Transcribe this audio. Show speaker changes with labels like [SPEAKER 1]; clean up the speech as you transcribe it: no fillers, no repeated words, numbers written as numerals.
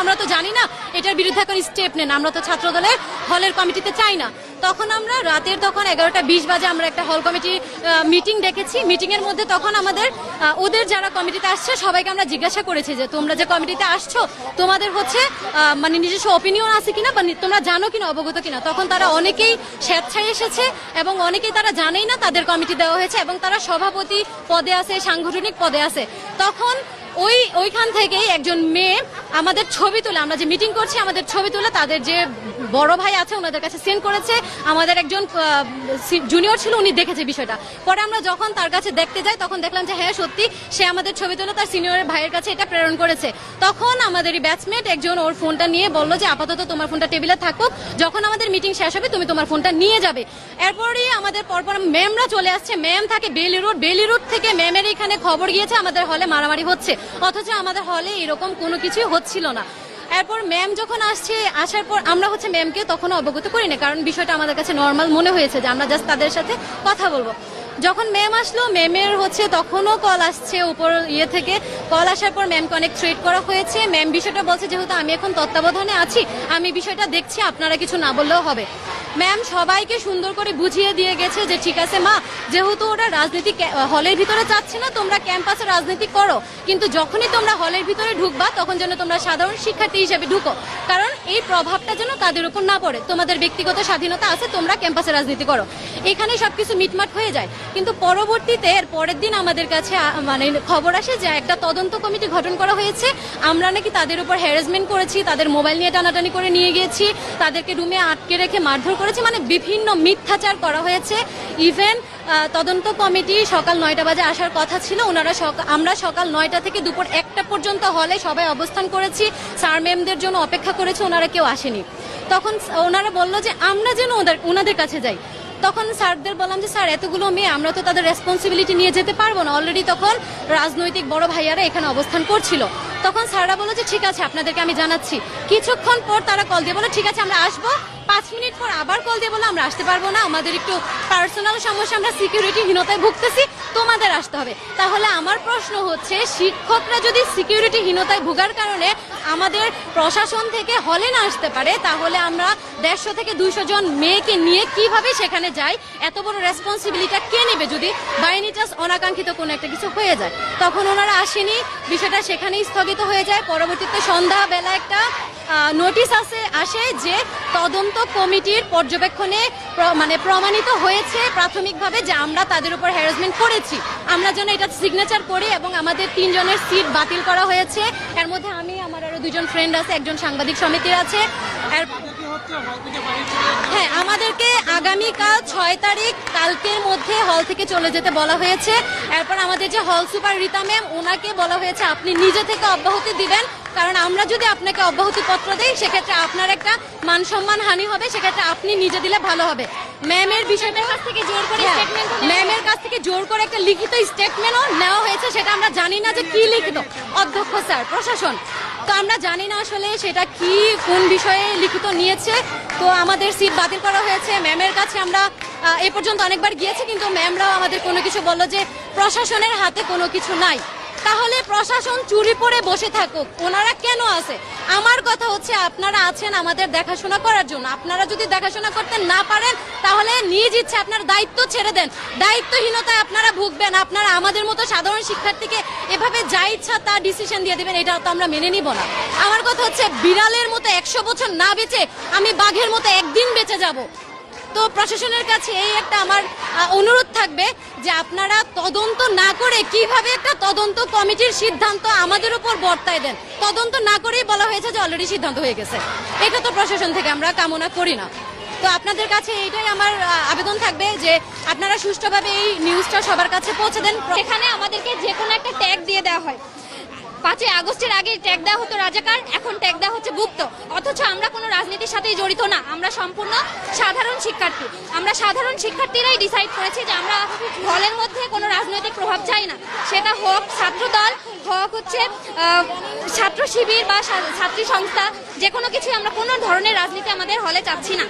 [SPEAKER 1] আমরা তো জানি না এটার বিরুদ্ধে এখন স্টেপ নেন, আমরা তো ছাত্র দলের হলের কমিটিতে চাই না। তখন আমরা রাতের 11:20 বাজে আমরা একটা হল কমিটি মিটিং ডেকেছি। মিটিং এর মধ্যে তখন আমাদের ওদের যারা কমিটিতে আসছে সবাইকে আমরা জিজ্ঞাসা করেছি যে তোমরা যে কমিটিতে আসছো তোমাদের হচ্ছে মানে নিজস্ব অপিনিয়ন আছে কিনা বা তোমরা জানো কিনা, অবগত কিনা। তখন তারা অনেকেই স্বেচ্ছায় এসেছে এবং অনেকেই তারা জানেই না তাদের কমিটি দেওয়া হয়েছে এবং তারা সভাপতি পদে আছে, সাংগঠনিক পদে আছে। তখন ওইখান থেকেই একজন মেয়ে আমাদের ছবি তুলে, আমরা যে মিটিং করছি আমাদের ছবি তুলে তাদের যে বড় ভাই আছে ওনাদের কাছে সেন্ড করেছে। আমাদের একজন জুনিয়র ছিল, উনি দেখেছে বিষয়টা। পরে আমরা যখন তার কাছে দেখতে যাই তখন দেখলাম যে হ্যাঁ সত্যি সে আমাদের ছবি তুলে তার সিনিয়র ভাইয়ের কাছে এটা প্রেরণ করেছে। তখন আমাদেরই ব্যাচমেট একজন ওর ফোনটা নিয়ে বললো যে আপাতত তোমার ফোনটা টেবিলে থাকুক, যখন আমাদের মিটিং শেষ হবে তুমি তোমার ফোনটা নিয়ে যাবে। এরপরই আমাদের পরপর ম্যামরা চলে আসছে। ম্যাম থাকে বেলি রোড থেকে ম্যামের এখানে খবর গিয়েছে আমাদের হলে মারামারি হচ্ছে, অথচ আমাদের হলে এরকম কোনো কিছুই হচ্ছিল না। এরপর ম্যাম যখন আসার পর আমরা হচ্ছে ম্যামকে তখন অবগত করি না, কারণ বিষয়টা আমাদের কাছে নর্মাল মনে হয়েছে যে আমরা জাস্ট তাদের সাথে কথা বলবো। যখন ম্যাম আসলো ম্যামের হচ্ছে তখনও কল আসছে উপর থেকে। কল আসার পর ম্যামকে অনেক থ্রেট করা হয়েছে। ম্যাম বিষয়টা বলছে যেহেতু আমি এখন তত্ত্বাবধানে আছি আমি বিষয়টা দেখছি, আপনারা কিছু না বললেও হবে। ম্যাম সবাইকে সুন্দর করে বুঝিয়ে দিয়ে গেছে যে ঠিক আছে মা, যেহেতু ওরা রাজনীতি হলের ভিতরে চাচ্ছে না তোমরা ক্যাম্পাসে রাজনীতি করো, কিন্তু যখনই তোমরা হলের ভিতরে ঢুকবা তখন যেন তোমরা সাধারণ শিক্ষার্থী হিসেবে ঢুকো, কারণ এই প্রভাবটা যেন তাদের উপর না পড়ে। তোমাদের ব্যক্তিগত স্বাধীনতা আছে, তোমরা ক্যাম্পাসে রাজনীতি করো। এখানে সবকিছু মিটমাট হয়ে যায়। কিন্তু পরবর্তীতে এর পরের দিন আমাদের কাছে মানে খবর আসে যে একটা তদন্ত কমিটি গঠন করা হয়েছে। আমরা নাকি তাদের উপর হ্যারাসমেন্ট করেছি, তাদের মোবাইল নিয়ে টানাটানি করে নিয়ে গিয়েছি, তাদেরকে রুমে আটকে রেখে মারধর করেছি, মানে বিভিন্ন মিথ্যাচার করা হয়েছে। ইভেন তদন্ত কমিটি সকাল 9টা বাজে আসার কথা ছিল, আমরা সকাল 9টা থেকে দুপুর 1টা পর্যন্ত হলে সবাই অবস্থান করেছি, স্যার ম্যামদের জন্য অপেক্ষা করেছি, ওনারা কেউ আসেনি। তখন ওনারা বললো যে আমরা যেন ওনাদের কাছে যাই। তখন স্যারদের বললাম যে স্যার এতগুলো মেয়ে আমরা তো তাদের রেসপন্সিবিলিটি নিয়ে যেতে পারবো না, অলরেডি তখন রাজনৈতিক বড় ভাইয়ারা এখানে অবস্থান করছিল। তখন স্যাররা বললো যে ঠিক আছে আপনাদেরকে আমি জানাচ্ছি। কিছুক্ষণ পর তারা কল দিয়ে বলো ঠিক আছে আমরা আসবো। 5 মিনিট পর আবার কল দিয়ে বলো আমরা আসতে পারবো না, আমাদের একটু পার্সোনাল সমস্যা, আমরা সিকিউরিটিহীনতায় ভুগতেছি, তোমাদের আসতে হবে। তাহলে আমার প্রশ্ন হচ্ছে শিক্ষকরা যদি সিকিউরিটিহীনতায় ভোগার কারণে আমাদের প্রশাসন থেকে হলে না আসতে পারে, তাহলে আমরা 150 থেকে 200 জন মেয়েকে নিয়ে কিভাবে সেখানে যাই? এত বড় রেসপন্সিবিলিটিটা কে নেবে যদি বাই এনি চান্স অনাকাঙ্ক্ষিত কোনো একটা কিছু হয়ে যায়? তখন ওনারা আসেনি, বিষয়টা সেখানেই স্থগিত হয়ে যায়। পরবর্তীতে সন্ধ্যাবেলা একটা নোটিশ আসে যে তদন্ত কমিটির পর্যবেক্ষণে মানে প্রমাণিত হয়েছে প্রাথমিকভাবে যে আমরা তাদের উপর হ্যারাসমেন্ট করেছি, আমরা যেন এটা সিগনেচার করি এবং আমাদের 3 জনের সিট বাতিল করা হয়েছে। এর মধ্যে আমি, আমার আরো 2 জন ফ্রেন্ড আছে, একজন সাংবাদিক সমিতির আছে। হ্যাঁ, আমাদেরকে আগামীকাল 6 তারিখ কালকের মধ্যে হল থেকে চলে যেতে বলা হয়েছে। এরপর আমাদের যে হল সুপার রীতা ম্যাম, ওনাকে বলা হয়েছে আপনি নিজে থেকে অব্যাহতি দিবেন, কারণ আমরা যদি আপনাকে অব্যাহতি পত্র দেই সেক্ষেত্রে আপনার একটা মান সম্মান হানি হবে, সেক্ষেত্রে আপনি নিজে দিলে ভালো হবে। ম্যামের বিষয়টার কাছ থেকে জোর করে ম্যামের কাছ থেকে জোর করে একটা লিখিত স্টেটমেন্টও নেওয়া হয়েছে, সেটা আমরা জানি না যে কি লিখিত। অধ্যক্ষ স্যার, প্রশাসন, তো আমরা জানি না আসলে সেটা কি কোন বিষয়ে লিখিত নিয়েছে। তো আমাদের সিট বাতিল করা হয়েছে। ম্যামের কাছে আমরা এ পর্যন্ত অনেকবার গিয়েছি, কিন্তু ম্যামরাও আমাদের কোনো কিছু বললো যে প্রশাসনের হাতে কোনো কিছু নাই। তাহলে প্রশাসন চুরি পরে বসে থাকুক, ওনারা কেন আছে? আমার কথা হচ্ছে আপনারা আছেন আমাদের দেখাশোনা করার জন্য, আপনারা যদি দেখাশোনা করতে না পারেন তাহলে নিজ ইচ্ছে আপনার দায়িত্ব ছেড়ে দেন। দায়িত্বহীনতায় আপনারা ভুগবেন, আপনারা আমাদের মতো সাধারণ শিক্ষার্থীকে এভাবে যা ইচ্ছা তা ডিসিশন দিয়ে দিবেন, এটা তো আমরা মেনে নিব না। আমার কথা হচ্ছে বিড়ালের মতো 100 বছর না বেঁচে আমি বাঘের মতো একদিন বেঁচে যাব। তো প্রশাসনের কাছে এই একটা আমার অনুরোধ থাকবে যে আপনারা তদন্ত না করে কিভাবে একটা তদন্ত কমিটির সিদ্ধান্ত আমাদের উপর বর্তায় দেন। তদন্ত না করেই বলা হয়েছে যে অলরেডি সিদ্ধান্ত হয়ে গেছে, এটা তো প্রশাসন থেকে আমরা কামনা করি না। তো আপনাদের কাছে এইটাই আমার আবেদন থাকবে যে আপনারা সুষ্ঠুভাবে এই নিউজটা সবার কাছে পৌঁছে দেন।
[SPEAKER 2] এখানে আমাদেরকে যে কোনো একটা ট্যাগ দিয়ে দেওয়া হয়। 5ই আগস্টের আগে ট্যাগ দেওয়া হতো রাজাকার, এখন ট্যাগ দেওয়া হচ্ছে গুপ্ত, অথচ আমরা কোনো রাজনীতির সাথেই জড়িত না, আমরা সম্পূর্ণ সাধারণ শিক্ষার্থী। আমরা সাধারণ শিক্ষার্থীরাই ডিসাইড করেছি যে আমরা হলের মধ্যে কোনো রাজনৈতিক প্রভাব চাই না, সেটা হোক ছাত্রদল, হোক হচ্ছে ছাত্র শিবির বা ছাত্রী সংস্থা, যে কোনো কিছুই আমরা কোনো ধরনের রাজনীতি আমাদের হলে চাচ্ছি না।